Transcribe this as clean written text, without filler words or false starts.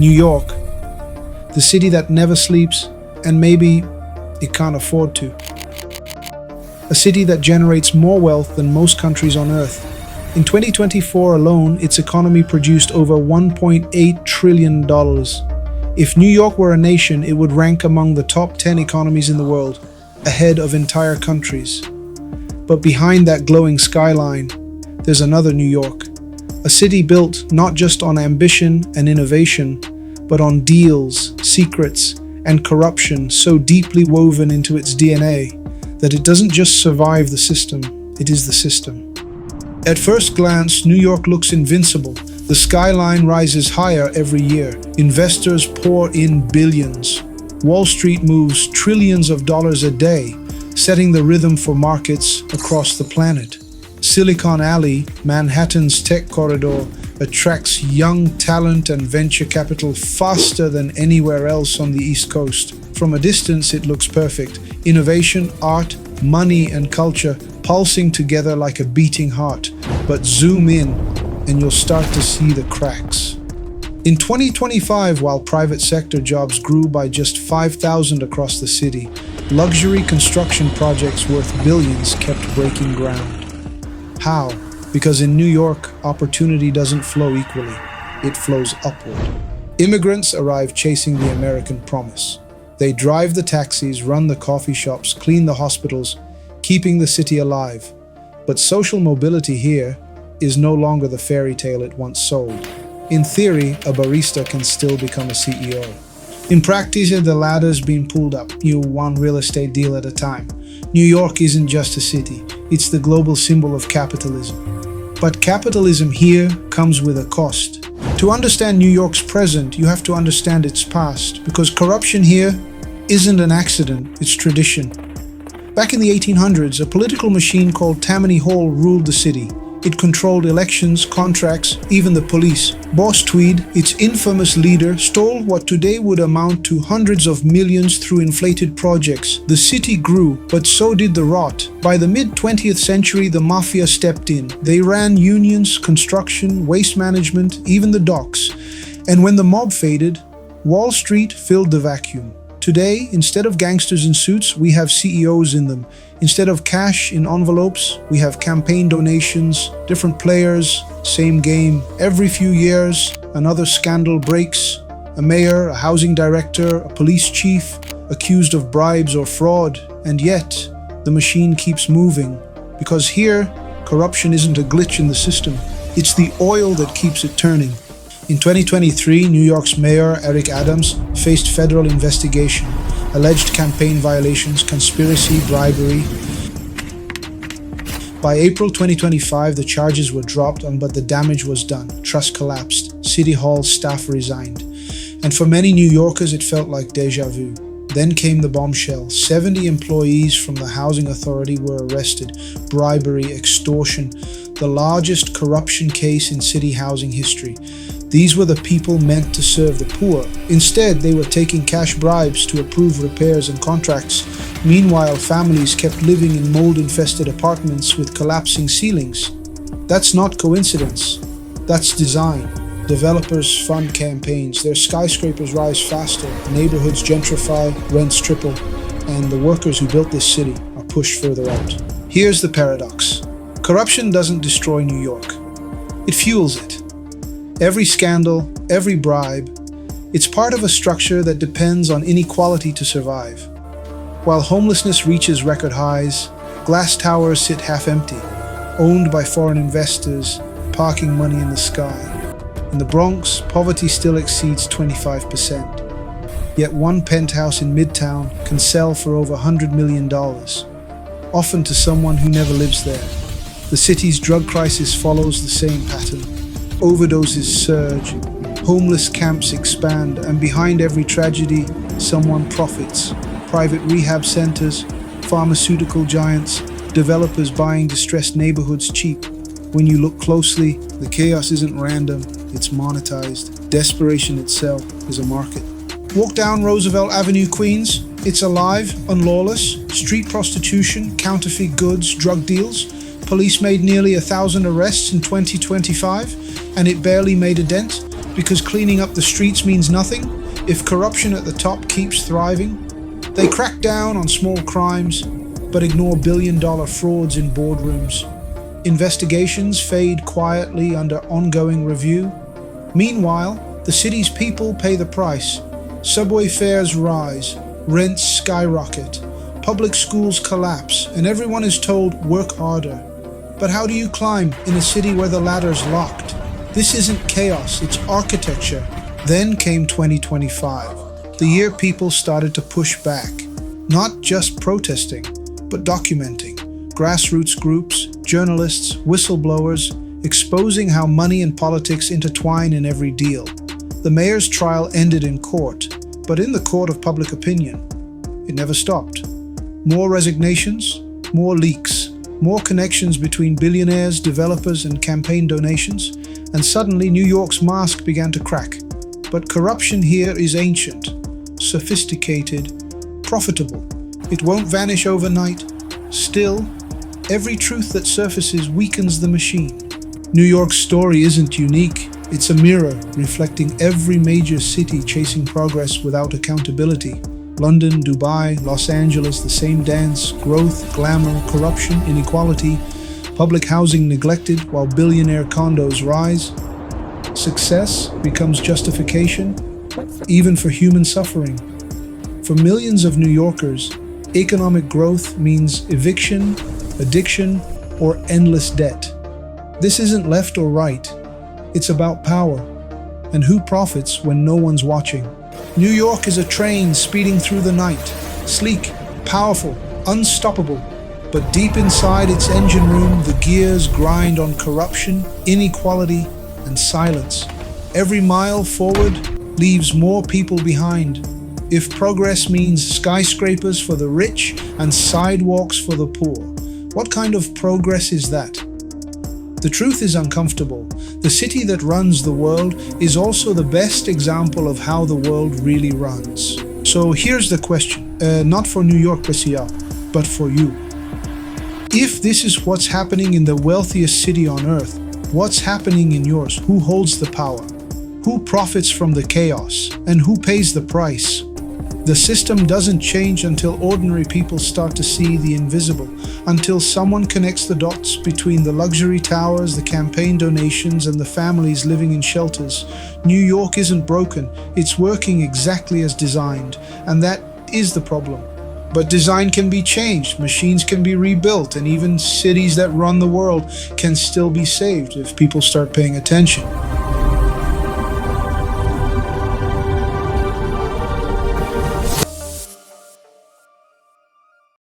New York, the city that never sleeps, and maybe it can't afford to. A city that generates more wealth than most countries on Earth. In 2024 alone, its economy produced over $1.8 trillion. If New York were a nation, it would rank among the top 10 economies in the world, ahead of entire countries. But behind that glowing skyline, there's another New York. A city built not just on ambition and innovation, but on deals, secrets, and corruption so deeply woven into its DNA that it doesn't just survive the system, it is the system. At first glance, New York looks invincible. The skyline rises higher every year. Investors pour in billions. Wall Street moves trillions of dollars a day, setting the rhythm for markets across the planet. Silicon Alley, Manhattan's tech corridor, attracts young talent and venture capital faster than anywhere else on the East Coast. From a distance, it looks perfect. Innovation, art, money, and culture pulsing together like a beating heart. But zoom in, and you'll start to see the cracks. In 2025, while private sector jobs grew by just 5,000 across the city, luxury construction projects worth billions kept breaking ground. How? Because in New York, opportunity doesn't flow equally, it flows upward. Immigrants arrive chasing the American promise. They drive the taxis, run the coffee shops, clean the hospitals, keeping the city alive. But social mobility here is no longer the fairy tale it once sold. In theory, a barista can still become a CEO. In practice, the ladder's been pulled up, one real estate deal at a time. New York isn't just a city, it's the global symbol of capitalism. But capitalism here comes with a cost. To understand New York's present, you have to understand its past, because corruption here isn't an accident, it's tradition. Back in the 1800s, a political machine called Tammany Hall ruled the city. It controlled elections, contracts, even the police. Boss Tweed, its infamous leader, stole what today would amount to hundreds of millions through inflated projects. The city grew, but so did the rot. By the mid-20th century, the mafia stepped in. They ran unions, construction, waste management, even the docks. And when the mob faded, Wall Street filled the vacuum. Today, instead of gangsters in suits, we have CEOs in them. Instead of cash in envelopes, we have campaign donations, different players, same game. Every few years, another scandal breaks. A mayor, a housing director, a police chief, accused of bribes or fraud. And yet, the machine keeps moving. Because here, corruption isn't a glitch in the system. It's the oil that keeps it turning. In 2023, New York's Mayor Eric Adams faced federal investigation, alleged campaign violations, conspiracy, bribery. By April 2025, the charges were dropped, but the damage was done. Trust collapsed. City Hall staff resigned. And for many New Yorkers, it felt like déjà vu. Then came the bombshell. 70 employees from the Housing Authority were arrested. Bribery, extortion, the largest corruption case in city housing history. These were the people meant to serve the poor. Instead, they were taking cash bribes to approve repairs and contracts. Meanwhile, families kept living in mold-infested apartments with collapsing ceilings. That's not coincidence. That's design. Developers fund campaigns. Their skyscrapers rise faster. Neighborhoods gentrify, rents triple, and the workers who built this city are pushed further out. Here's the paradox. Corruption doesn't destroy New York. It fuels it. Every scandal, every bribe, it's part of a structure that depends on inequality to survive. While homelessness reaches record highs, glass towers sit half empty, owned by foreign investors, parking money in the sky. In the Bronx, poverty still exceeds 25%. Yet one penthouse in Midtown can sell for over $100 million, often to someone who never lives there. The city's drug crisis follows the same pattern. Overdoses surge, homeless camps expand, and behind every tragedy, someone profits. Private rehab centers, pharmaceutical giants, developers buying distressed neighborhoods cheap. When you look closely, the chaos isn't random, it's monetized. Desperation itself is a market. Walk down Roosevelt Avenue, Queens. It's alive, unlawless. Street prostitution, counterfeit goods, drug deals. Police made nearly 1,000 arrests in 2025, and it barely made a dent. Because cleaning up the streets means nothing if corruption at the top keeps thriving? They crack down on small crimes, but ignore billion-dollar frauds in boardrooms. Investigations fade quietly under ongoing review. Meanwhile, the city's people pay the price. Subway fares rise, rents skyrocket, public schools collapse, and everyone is told, work harder. But how do you climb in a city where the ladder's locked? This isn't chaos, it's architecture. Then came 2025, the year people started to push back. Not just protesting, but documenting. Grassroots groups, journalists, whistleblowers, exposing how money and politics intertwine in every deal. The mayor's trial ended in court, but in the court of public opinion, it never stopped. More resignations, more leaks, more connections between billionaires, developers, and campaign donations, and suddenly New York's mask began to crack. But corruption here is ancient, sophisticated, profitable. It won't vanish overnight. Still, every truth that surfaces weakens the machine. New York's story isn't unique. It's a mirror reflecting every major city chasing progress without accountability. London, Dubai, Los Angeles, the same dance, growth, glamour, corruption, inequality, public housing neglected while billionaire condos rise. Success becomes justification, even for human suffering. For millions of New Yorkers, economic growth means eviction, addiction, or endless debt. This isn't left or right. It's about power and who profits when no one's watching. New York is a train speeding through the night, sleek, powerful, unstoppable. But deep inside its engine room, the gears grind on corruption, inequality, and silence. Every mile forward leaves more people behind. If progress means skyscrapers for the rich and sidewalks for the poor, what kind of progress is that? The truth is uncomfortable. The city that runs the world is also the best example of how the world really runs. So here's the question, not for New York, but for you. If this is what's happening in the wealthiest city on earth, what's happening in yours? Who holds the power? Who profits from the chaos? And who pays the price? The system doesn't change until ordinary people start to see the invisible, until someone connects the dots between the luxury towers, the campaign donations, and the families living in shelters. New York isn't broken, it's working exactly as designed, and that is the problem. But design can be changed, machines can be rebuilt, and even cities that run the world can still be saved if people start paying attention.